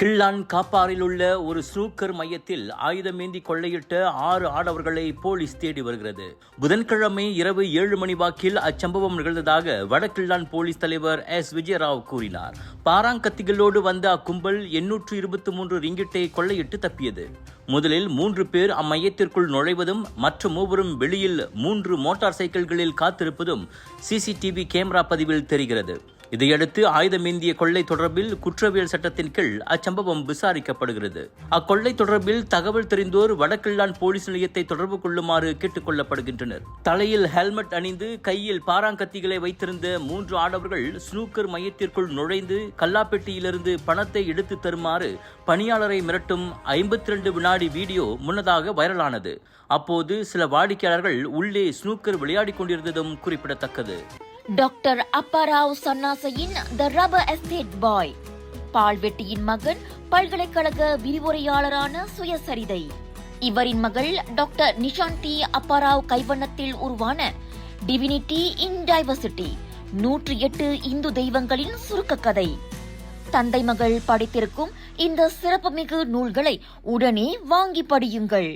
Klang காப்பாரில் உள்ள ஒரு snooker மையத்தில் ஆயுதமேந்தி கொள்ளையிட்ட 6 ஆடவர்களை போலீஸ் தேடி வருகிறது. புதன்கிழமை இரவு 7 மணி வாக்கில் அச்சம்பவம் நிகழ்ந்ததாக வடகிள்ளான் போலீஸ் தலைவர் எஸ். விஜயராவ் கூறினார். பாராங்கத்திகளோடு வந்த அக்கும்பல் 823 ரிங்கிட்டை கொள்ளையிட்டு தப்பியது. முதலில் 3 பேர் அம்மையத்திற்குள் நுழைவதும் மற்ற மூவரும் வெளியில் 3 மோட்டார் சைக்கிள்களில் காத்திருப்பதும் சிசிடிவி கேமரா பதிவில் தெரிகிறது. இதையடுத்து ஆயுதமேந்திய கொள்ளை தொடர்பில் குற்றவியல் சட்டத்தின் கீழ் அச்சம்பவம் விசாரிக்கப்படுகிறது. அக்கொள்ளை தொடர்பில் தகவல் தெரிந்தோர் வடகிள்ளான் போலீஸ் நிலையத்தை தொடர்பு கொள்ளுமாறு கேட்டுக் கொள்ளப்படுகின்றனர். தலையில் ஹெல்மெட் அணிந்து கையில் பாராங்கத்திகளை வைத்திருந்த 3 ஆடவர்கள் ஸ்னூக்கர் மையத்திற்குள் நுழைந்து கல்லாப்பெட்டியிலிருந்து பணத்தை எடுத்து தருமாறு பணியாளரை மிரட்டும் 52 வினாடி வீடியோ முன்னதாக வைரலானது. அப்போது சில வாடிக்கையாளர்கள் உள்ளே ஸ்னூக்கர் விளையாடிக் கொண்டிருந்ததும் குறிப்பிடத்தக்கது. டாக்டர் அப்பாராவ் சன்னாசையின் த ரப்பர் எஸ்டேட் பாய், பால்வெட்டியின் மகன், பல்கலைக்கழக விரிவுரையாளரான சுயசரிதை. இவரின் மகள் டாக்டர் நிஷாந்தி அப்பாராவ் கைவண்ணத்தில் உருவான டிவினிட்டி இன் டைவர்சிட்டி 108 இந்து தெய்வங்களின் சுருக்க கதை. தந்தை மகள் படித்திருக்கும் இந்த சிறப்புமிகு நூல்களை உடனே வாங்கி படியுங்கள்.